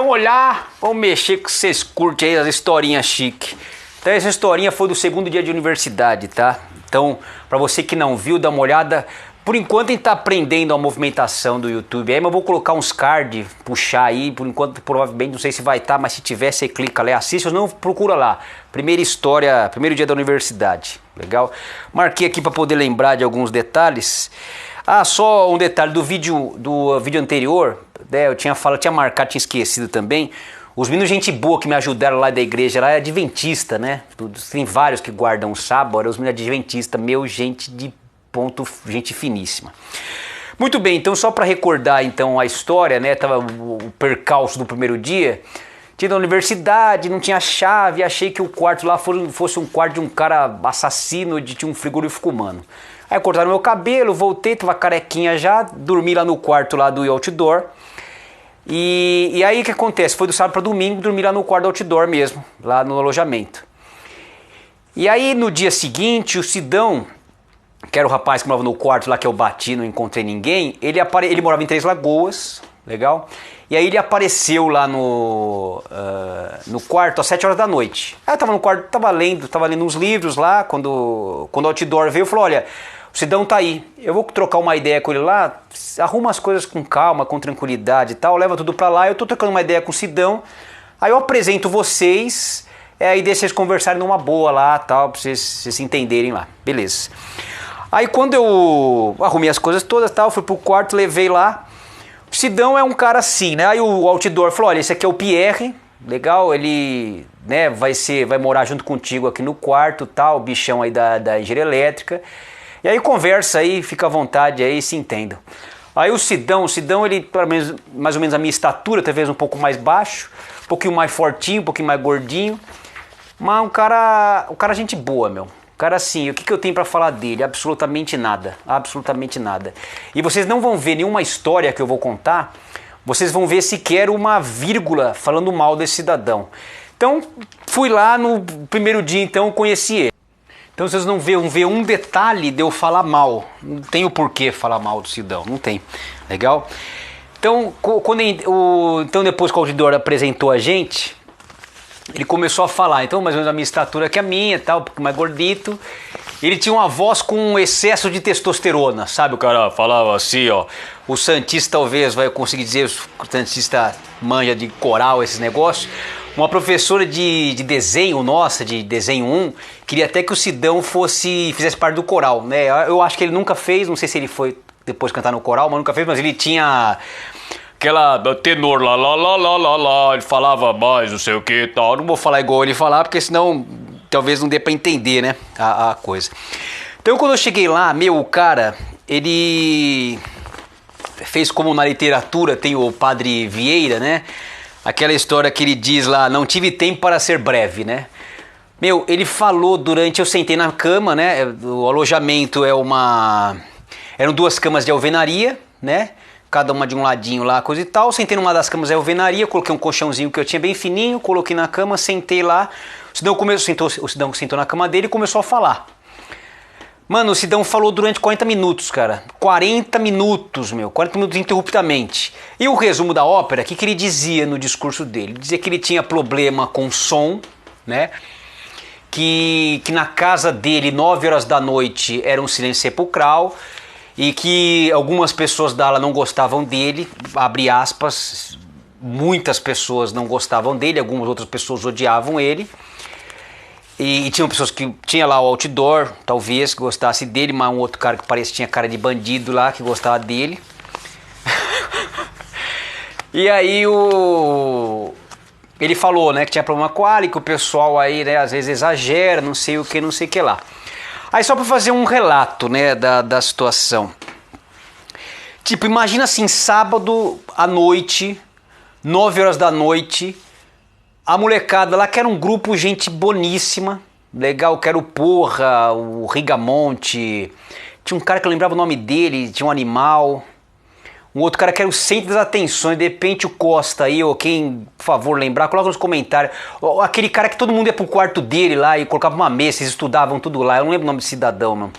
vamos olhar, vamos mexer que vocês curtem aí as historinhas chique. Então essa historinha foi do segundo dia de universidade, tá? Então, pra você que não viu, dá uma olhada. Por enquanto a gente tá aprendendo a movimentação do YouTube aí, mas eu vou colocar uns cards, puxar aí, por enquanto provavelmente, não sei se vai estar, mas se tiver, você clica lá e assiste, ou não, procura lá. Primeira história, primeiro dia da universidade, legal? Marquei aqui pra poder lembrar de alguns detalhes. Ah, só um detalhe do vídeo anterior, né, eu tinha marcado, tinha esquecido também. Os meninos gente boa que me ajudaram lá da igreja, lá é adventista, né? Tem vários que guardam o sábado, os meninos adventistas, gente de ponto, gente finíssima. Muito bem, então só para recordar então a história, né? Tava o percalço do primeiro dia. Tinha na universidade, não tinha chave, achei que o quarto lá fosse um quarto de um cara assassino, tinha um frigorífico humano. Aí cortaram meu cabelo, voltei, tava carequinha já, dormi lá no quarto lá do outdoor. E aí o que acontece? Foi do sábado para domingo, dormi lá no quarto do outdoor mesmo, lá no alojamento. E aí no dia seguinte, o Sidão, que era o rapaz que morava no quarto lá que eu bati, não encontrei ninguém, ele morava em Três Lagoas, legal? E aí ele apareceu lá no quarto às 7 horas da noite. Aí eu tava no quarto, tava lendo uns livros lá, quando o outdoor veio, falou, olha, o Sidão tá aí, eu vou trocar uma ideia com ele lá, arruma as coisas com calma, com tranquilidade e tal, leva tudo pra lá, eu tô trocando uma ideia com o Sidão, aí eu apresento vocês, aí deixa vocês conversarem numa boa lá, tal, pra vocês se entenderem lá, beleza. Aí quando eu arrumei as coisas todas, tal, fui pro quarto, levei lá, o Sidão é um cara assim, né, aí o outdoor falou, olha, esse aqui é o Pierre, legal, ele, né, vai morar junto contigo aqui no quarto, tal, o bichão aí da engenharia elétrica. E aí conversa aí, fica à vontade aí, se entendam. Aí o Sidão ele, pelo menos, mais ou menos a minha estatura, talvez um pouco mais baixo, um pouquinho mais fortinho, um pouquinho mais gordinho. Mas um cara gente boa, meu. Um cara assim, o que eu tenho pra falar dele? Absolutamente nada, absolutamente nada. E vocês não vão ver nenhuma história que eu vou contar, vocês vão ver sequer uma vírgula falando mal desse cidadão. Então, fui lá no primeiro dia, então, conheci ele. Então vocês não vê um detalhe de eu falar mal. Não tem o porquê falar mal do Sidão, não tem. Legal? Então, então depois que o auditor apresentou a gente, ele começou a falar, então mais ou menos a minha estatura que a minha, tal, um pouco mais gordito. Ele tinha uma voz com um excesso de testosterona, sabe? O cara falava assim, ó. O Santista talvez vai conseguir dizer, o Santista manja de coral, esses negócios. Uma professora de desenho nossa, de desenho 1, queria até que o Sidão fizesse parte do coral, né? Eu acho que ele nunca fez, não sei se ele foi depois cantar no coral, mas nunca fez, mas ele tinha aquela tenor lá, ele falava mais, não sei o que e tal. Não vou falar igual ele falar, porque senão talvez não dê pra entender, né, a coisa. Então quando eu cheguei lá, o cara, ele fez como na literatura, tem o Padre Vieira, né? Aquela história que ele diz lá, não tive tempo para ser breve, né? Ele falou eu sentei na cama, né? O alojamento eram duas camas de alvenaria, né? Cada uma de um ladinho lá, coisa e tal. Sentei numa das camas de alvenaria, coloquei um colchãozinho que eu tinha bem fininho, coloquei na cama, sentei lá. O Sidão sentou na cama dele e começou a falar. Mano, o Sidão falou durante 40 minutos, cara. 40 minutos, 40 minutos interruptamente. E o resumo da ópera, o que ele dizia no discurso dele? Ele dizia que ele tinha problema com som, né? Que na casa dele, 9 horas da noite, era um silêncio sepulcral. E que algumas pessoas da ala não gostavam dele, abre aspas, muitas pessoas não gostavam dele, algumas outras pessoas odiavam ele. E tinham pessoas que tinha lá o outdoor, talvez, que gostasse dele, mas um outro cara que parecia tinha cara de bandido lá, que gostava dele. E aí ele falou, né, que tinha problema com a que o pessoal aí, né, às vezes exagera, não sei o que lá. Aí só para fazer um relato, né, da situação. Tipo, imagina assim, sábado à noite, 9 horas da noite, a molecada lá, que era um grupo, gente boníssima, legal, que era o Porra, o Rigamonte, tinha um cara que eu lembrava o nome dele, tinha um animal, um outro cara que era o centro das atenções, de repente o Costa aí, ou quem, por favor, lembrar, coloca nos comentários, aquele cara que todo mundo ia pro quarto dele lá e colocava uma mesa, eles estudavam tudo lá, eu não lembro o nome desse cidadão, mano,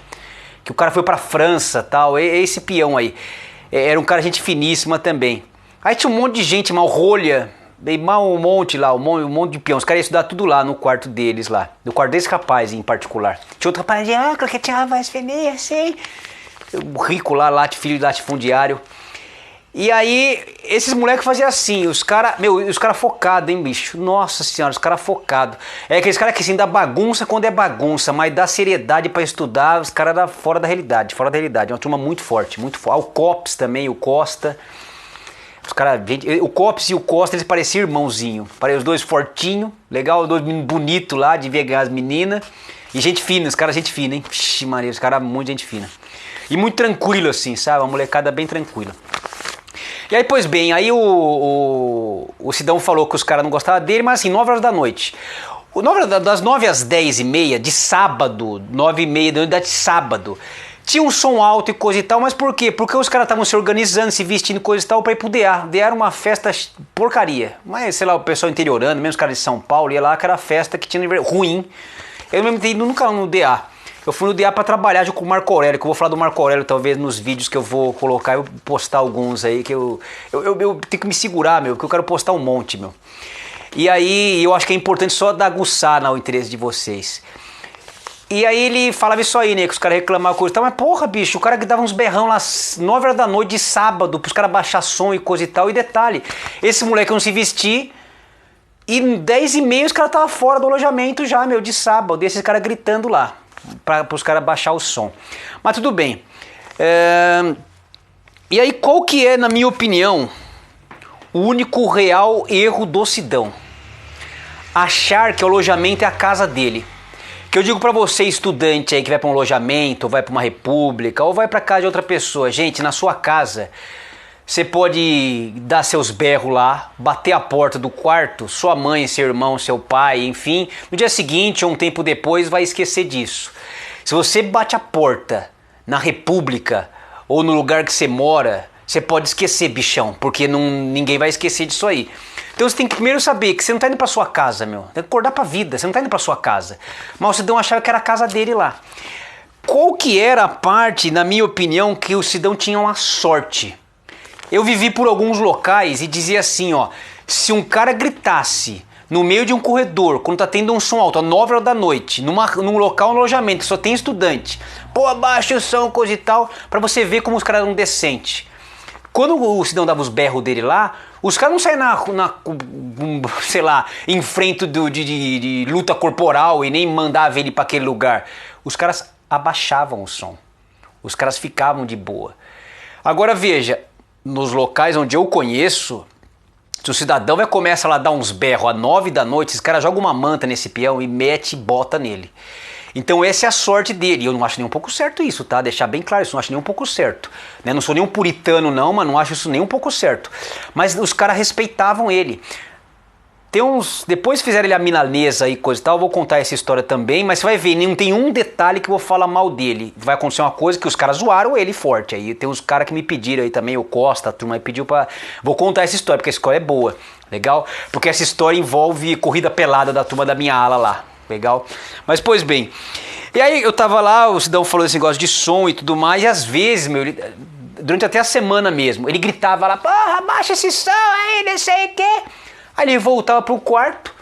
que o cara foi pra França tal, é esse peão aí, era um cara gente finíssima também. Aí tinha um monte de gente mal rolha, Dei mal um monte lá, um monte de peão. Os caras iam estudar tudo lá no quarto deles lá. No quarto desse rapaz em particular. Tinha outro rapaz, que tinha voz feia, assim. O rico lá, filho de latifundiário. E aí, esses moleques faziam assim, os caras focados, hein, bicho? Nossa senhora, os caras focados. É aqueles caras que assim, dá bagunça quando é bagunça, mas dá seriedade pra estudar, os caras eram fora da realidade, É uma turma muito forte, muito forte. Ah, o Copes também, o Costa. Os caras, o Copes e o Costa, eles pareciam irmãozinho. Pareciam os dois fortinhos, legal, os dois bonitos lá, devia ganhar as meninas. E gente fina, os caras gente fina, hein? Vixe Maria, os caras muito gente fina. E muito tranquilo assim, sabe? Uma molecada bem tranquila. E aí, pois bem, aí o Sidão falou que os caras não gostavam dele, mas assim, 9 horas da noite. Das 9 às 10h30 de sábado, 9h30 da noite de sábado, tinha um som alto e coisa e tal, mas por quê? Porque os caras estavam se organizando, se vestindo coisa e tal pra ir pro DA. DA era uma festa porcaria. Mas, sei lá, o pessoal interiorano, mesmo os caras de São Paulo, ia lá, que era festa que tinha ruim. Eu não me entendi nunca no DA. Eu fui no DA pra trabalhar junto com o Marco Aurélio, que eu vou falar do Marco Aurélio talvez nos vídeos que eu vou colocar, eu postar alguns aí, que eu tenho que me segurar, meu, porque eu quero postar um monte, meu. E aí eu acho que é importante só aguçar o interesse de vocês. E aí ele falava isso aí, né, que os caras reclamavam coisa e tal, mas porra, bicho, o cara que dava uns berrão lá 9 horas da noite de sábado, pros caras baixar som e coisa e tal, e detalhe, esse moleque não se vestir, e 10h30 os caras estavam fora do alojamento já, meu, de sábado, esses caras gritando lá. Para os caras baixar o som. Mas tudo bem. E aí qual que é, na minha opinião, o único real erro do Sidão? Achar que o alojamento é a casa dele. Que eu digo para você, estudante aí que vai para um alojamento, ou vai para uma república, ou vai para casa de outra pessoa. Gente, na sua casa, você pode dar seus berros lá, bater a porta do quarto, sua mãe, seu irmão, seu pai, enfim. No dia seguinte ou um tempo depois vai esquecer disso. Se você bate a porta na república ou no lugar que você mora, você pode esquecer, bichão, porque ninguém vai esquecer disso aí. Então você tem que primeiro saber que você não tá indo pra sua casa, meu. Tem que acordar pra vida, você não tá indo pra sua casa. Mas o Sidão achava que era a casa dele lá. Qual que era a parte, na minha opinião, que o Sidão tinha uma sorte? Eu vivi por alguns locais e dizia assim, ó, se um cara gritasse no meio de um corredor, quando tá tendo um som alto, às 9 horas da noite, num local, um alojamento, que só tem estudante, pô, abaixa o som, coisa e tal, pra você ver como os caras eram decentes. Quando o Sidão dava os berros dele lá, os caras não saíam sei lá, em frente de luta corporal e nem mandavam ele pra aquele lugar. Os caras abaixavam o som. Os caras ficavam de boa. Agora veja, nos locais onde eu conheço, se o cidadão vai começar lá a dar uns berros às 9 da noite, esse cara joga uma manta nesse peão e mete e bota nele. Então essa é a sorte dele. Eu não acho nem um pouco certo isso, tá? Deixar bem claro, isso não acho nem um pouco certo. Né? Não sou nem um puritano não, mas não acho isso nem um pouco certo. Mas os caras respeitavam ele. Tem uns... Depois fizeram ele a milanesa e coisa e tal, eu vou contar essa história também, mas você vai ver, não tem um detalhe que eu vou falar mal dele. Vai acontecer uma coisa que os caras zoaram ele forte. Aí tem uns caras que me pediram aí também, o Costa, a turma aí pediu pra... Vou contar essa história, porque a história é boa. Legal? Porque essa história envolve corrida pelada da turma da minha ala lá. Legal? Mas pois bem. E aí eu tava lá, o Sidão falou esse negócio de som e tudo mais, e às vezes, meu, durante até a semana mesmo, ele gritava lá, porra, baixa esse som aí, não sei o quê. Aí ele voltava pro quarto,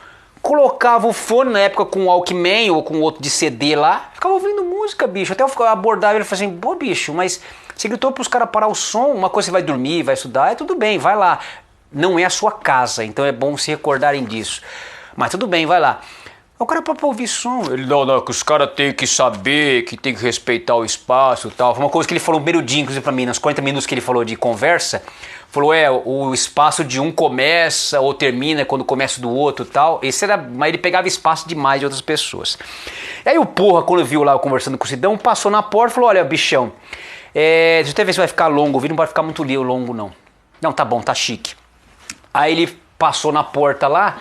colocava o fone, na época com o Walkman ou com outro de CD lá, ficava ouvindo música, bicho. Até eu abordava ele e falava assim, pô, bicho, mas você gritou pros caras parar o som, uma coisa você vai dormir, vai estudar, tudo bem, vai lá. Não é a sua casa, então é bom se recordarem disso. Mas tudo bem, vai lá. O cara pra ouvir som. Ele, não, que os caras têm que saber, que tem que respeitar o espaço e tal. Foi uma coisa que ele falou um berudinho, inclusive pra mim, nos 40 minutos que ele falou de conversa. Falou, o espaço de um começa ou termina quando começa do outro e tal. Mas ele pegava espaço demais de outras pessoas. E aí o porra, quando viu lá eu conversando com o Sidão, passou na porta e falou, olha, bichão, deixa eu até ver se vai ficar longo o vídeo, não pode ficar muito longo não. Não, tá bom, tá chique. Aí ele passou na porta lá,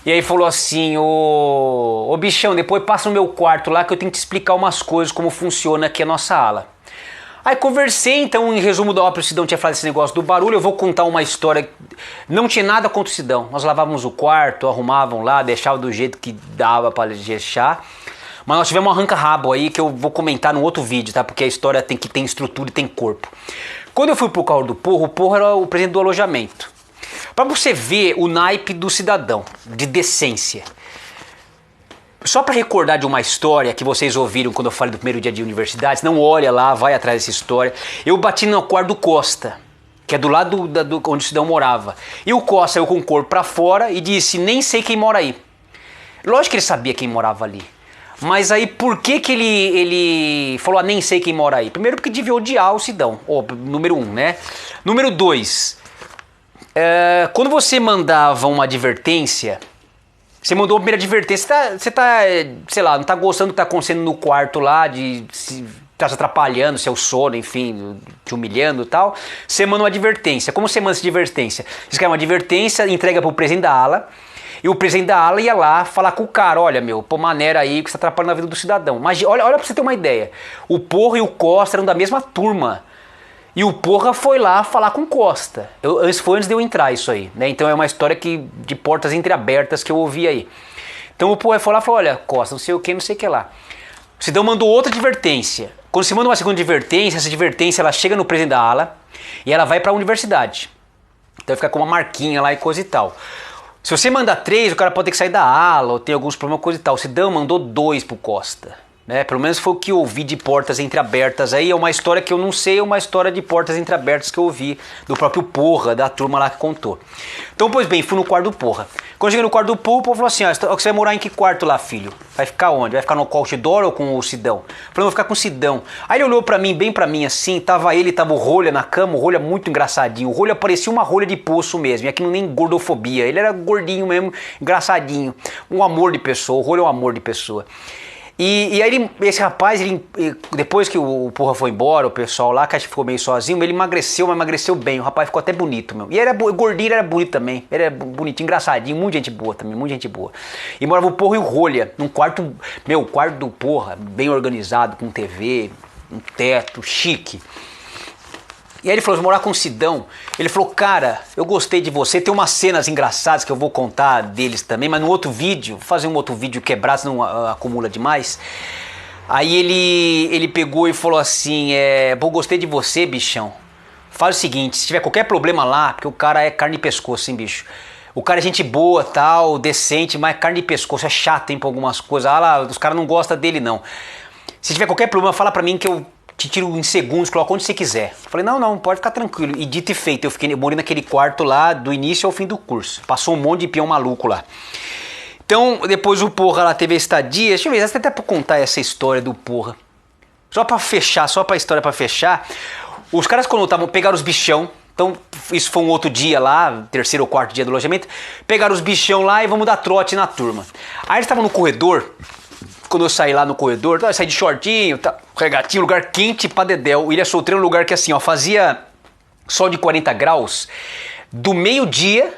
e aí falou assim, ô bichão, depois passa no meu quarto lá que eu tenho que te explicar umas coisas, como funciona aqui a nossa ala. Aí conversei, então, em resumo da ópera, o Sidão tinha falado esse negócio do barulho, eu vou contar uma história, não tinha nada contra o Sidão, nós lavávamos o quarto, arrumavam lá, deixava do jeito que dava para deixar, mas nós tivemos um arranca-rabo aí que eu vou comentar no outro vídeo, tá? Porque a história tem estrutura e tem corpo. Quando eu fui pro carro do Porro, o Porro era o presidente do alojamento. Para você ver o naipe do cidadão, de decência. Só para recordar de uma história que vocês ouviram quando eu falei do primeiro dia de universidade, não olha lá, vai atrás dessa história. Eu bati no quarto do Costa, que é do lado onde o cidadão morava. E o Costa saiu com o corpo para fora e disse, nem sei quem mora aí. Lógico que ele sabia quem morava ali. Mas aí por que ele falou, nem sei quem mora aí? Primeiro porque devia odiar o cidadão, número 1, né? Número 2, quando você mandava uma advertência... Você mandou a primeira advertência, você tá, sei lá, não tá gostando do que tá acontecendo no quarto lá, tá se atrapalhando, seu sono, enfim, te humilhando e tal. Você manda uma advertência. Como você manda essa advertência? Você escreve uma advertência, entrega pro presidente da ala, e o presidente da ala ia lá falar com o cara, olha meu, pô, maneira aí que você tá atrapalhando a vida do cidadão. Mas olha pra você ter uma ideia, o Porra e o Costa eram da mesma turma. E o Porra foi lá falar com Costa. Foi antes de eu entrar isso aí, né? Então é uma história de portas entreabertas que eu ouvi aí. Então o Porra foi lá e falou, olha, Costa, não sei o que, não sei o que lá. O cidadão mandou outra advertência. Quando você manda uma segunda advertência, essa advertência ela chega no presidente da ala e ela vai para a universidade. Então fica com uma marquinha lá e coisa e tal. Se você mandar 3, o cara pode ter que sair da ala ou ter alguns problemas, coisa e tal. O cidadão mandou 2 pro Costa. Né? Pelo menos foi o que eu ouvi de portas entreabertas aí, é uma história que eu não sei, é uma história de portas entreabertas que eu ouvi do próprio Porra, da turma lá que contou. Então, pois bem, fui no quarto do Porra. Quando cheguei no quarto do Porra, o povo falou assim, você vai morar em que quarto lá, filho? Vai ficar onde? Vai ficar no outdoor ou com o Sidão? Eu falei, vou ficar com o Sidão. Aí ele olhou pra mim, bem pra mim assim, tava o Rolha na cama, o Rolha muito engraçadinho, o Rolha parecia uma rolha de poço mesmo, e aqui não nem gordofobia, ele era gordinho mesmo, engraçadinho, um amor de pessoa, o Rolha é um amor de pessoa. E aí esse rapaz, depois que o Porra foi embora, o pessoal lá, que acho que ficou meio sozinho, ele emagreceu, mas emagreceu bem, o rapaz ficou até bonito mesmo. E ele era gordinho, ele era bonito também, ele era bonitinho, engraçadinho, muita gente boa também, muita gente boa. E morava o Porra e o Rolha, num quarto, o quarto do Porra, bem organizado, com TV, um teto, chique. E aí ele falou, vou morar com o Sidão. Ele falou, cara, eu gostei de você. Tem umas cenas engraçadas que eu vou contar deles também, mas no outro vídeo, vou fazer um outro vídeo quebrado, senão acumula demais. Aí ele pegou e falou assim, pô, gostei de você, bichão. Faz o seguinte, se tiver qualquer problema lá, porque o cara é carne e pescoço, hein, bicho. O cara é gente boa, tal, decente, mas carne e pescoço, é chato, hein, pra algumas coisas. Ah lá, os caras não gostam dele, não. Se tiver qualquer problema, fala pra mim que eu te tiro em segundos, coloca onde você quiser. Falei, não, pode ficar tranquilo. E dito e feito, eu morei naquele quarto lá do início ao fim do curso. Passou um monte de peão maluco lá. Então, depois o Porra lá teve a estadia. Deixa eu ver, até pra contar essa história do Porra. Só pra fechar, só pra história pra fechar. Os caras quando pegaram os bichão. Então, isso foi um outro dia lá, terceiro ou quarto dia do alojamento. Pegaram os bichão lá e vamos dar trote na turma. Aí eles estavam no corredor. Quando eu saí lá no corredor, eu saí de shortinho, regatinho, lugar quente pra dedéu. Ilha Solteira é um lugar que assim, ó, fazia sol de 40 graus do meio-dia,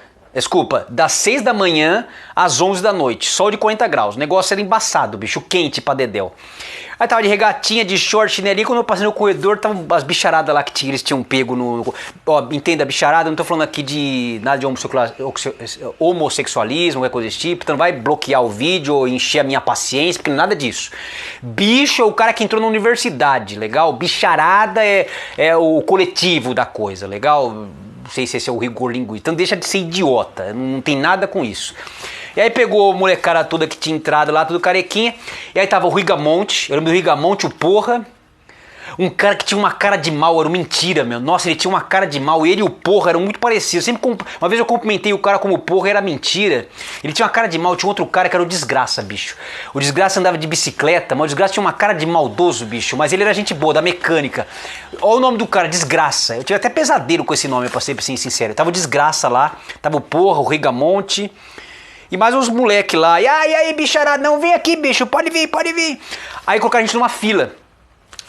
das 6 da manhã às 11 da noite, sol de 40 graus. O negócio era embaçado, bicho, quente pra dedéu. Aí tava de regatinha, de short, né, ali, quando eu passei no corredor, tava as bicharadas lá que eles tinham pego ó, entenda a bicharada, não tô falando aqui de nada de homossexualismo, qualquer coisa desse tipo, então não vai bloquear o vídeo ou encher a minha paciência, porque nada disso. Bicho é o cara que entrou na universidade, legal? Bicharada é o coletivo da coisa, legal? Não sei se esse é o rigor linguístico, então deixa de ser idiota, não tem nada com isso. E aí pegou a molecada toda que tinha entrado lá, tudo carequinha. E aí tava o Rigamonte, eu lembro do Rigamonte, o Porra. Um cara que tinha uma cara de mal, era mentira, meu. Nossa, ele tinha uma cara de mal. Ele e o Porra eram muito parecidos. Uma vez eu cumprimentei o cara como Porra, era mentira. Ele tinha uma cara de mal, tinha outro cara que era o Desgraça, bicho. O Desgraça andava de bicicleta, mas o Desgraça tinha uma cara de maldoso, bicho. Mas ele era gente boa, da mecânica. Olha o nome do cara, Desgraça. Eu tive até pesadelo com esse nome, pra ser sincero. Tava o Desgraça lá, tava o Porra, o Rigamonte. E mais uns moleque lá, e aí, bicharada, não, vem aqui, bicho, pode vir. Aí colocaram a gente numa fila.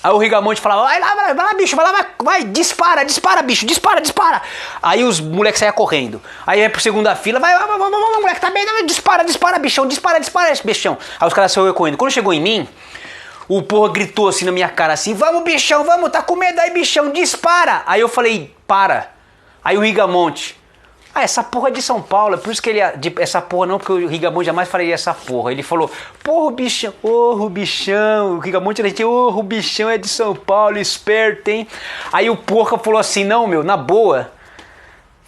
Aí o Rigamonte falava, vai lá, bicho, vai, dispara, bicho, dispara. Aí os moleques saíam correndo. Aí vai pro segunda fila, vai, moleque, tá bem, dispara, bichão, dispara, bichão. Aí os caras saíram correndo. Quando chegou em mim, o Porra gritou assim na minha cara, assim, vamos, bichão, vamos, tá com medo aí, bichão, dispara. Aí eu falei, para. Aí o Rigamonte, essa porra é de São Paulo, é por isso que ele... Essa porra não, porque o Rigamonte jamais faria essa porra. Ele falou, porra, o bichão, o Rigamonte era gente, o bichão é de São Paulo, esperto, hein? Aí o Porra falou assim, não, meu, na boa,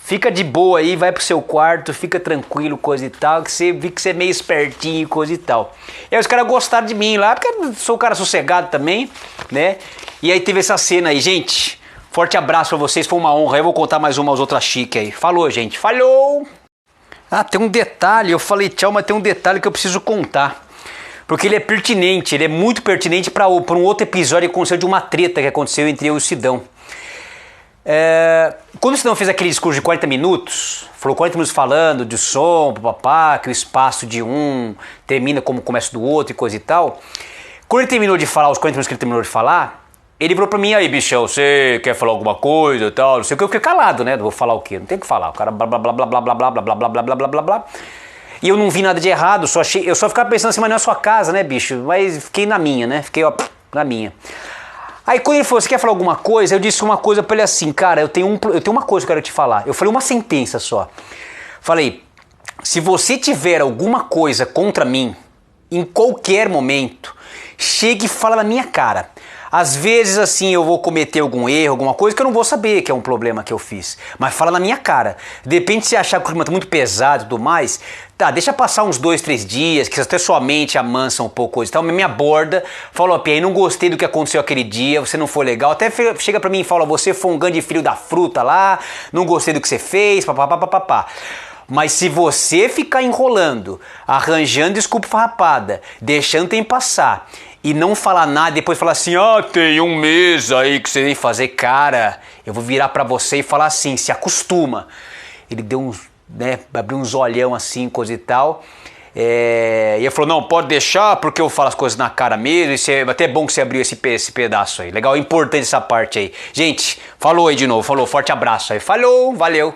fica de boa aí, vai pro seu quarto, fica tranquilo, coisa e tal, que você vi que você é meio espertinho, coisa e tal. E aí os caras gostaram de mim lá, porque eu sou um cara sossegado também, né? E aí teve essa cena aí, gente. Forte abraço pra vocês, foi uma honra. Eu vou contar mais umas outras chiques aí. Falou, gente. Falou! Ah, tem um detalhe, eu falei tchau, mas tem um detalhe que eu preciso contar. Porque ele é pertinente, ele é muito pertinente para um outro episódio que aconteceu de uma treta que aconteceu entre eu e o Sidão. Quando o Sidão fez aquele discurso de 40 minutos, falou 40 minutos falando de som, papapá, que o espaço de um termina como começa do outro e coisa e tal. Quando ele terminou de falar, os 40 minutos que ele terminou de falar, ele falou pra mim, aí bichão, você quer falar alguma coisa e tal, não sei o que, eu fiquei calado, né, vou falar o quê, não tem o que falar, o cara blá blá blá blá blá blá blá blá blá blá blá blá blá blá. E eu não vi nada de errado, eu só ficava pensando assim, mas não é sua casa, né, bicho, mas fiquei na minha, né, fiquei ó, na minha. Aí quando ele falou, você quer falar alguma coisa, eu disse uma coisa pra ele assim, cara, eu tenho uma coisa que eu quero te falar, eu falei uma sentença só, falei, se você tiver alguma coisa contra mim, em qualquer momento, chegue e fala na minha cara. Às vezes assim eu vou cometer algum erro, alguma coisa que eu não vou saber que é um problema que eu fiz. Mas fala na minha cara. De repente se achar que o clima tá muito pesado e tudo mais, tá, deixa passar uns 2, 3 dias, que até sua mente amansa um pouco coisa e tal, me aborda, fala, ó, Pia, não gostei do que aconteceu aquele dia, você não foi legal, até chega pra mim e fala, você foi um grande filho da fruta lá, não gostei do que você fez, papapá. Mas se você ficar enrolando, arranjando desculpa farrapada, deixando o tempo passar e não falar nada, depois falar assim, tem um mês aí que você vem fazer, cara, eu vou virar pra você e falar assim, se acostuma. Ele deu uns, né, abriu uns olhão assim, coisa e tal. E ele falou, não, pode deixar porque eu falo as coisas na cara mesmo, é até bom que você abriu esse pedaço aí. Legal, importante essa parte aí. Gente, falou aí de novo, falou, forte abraço aí. Falou, valeu.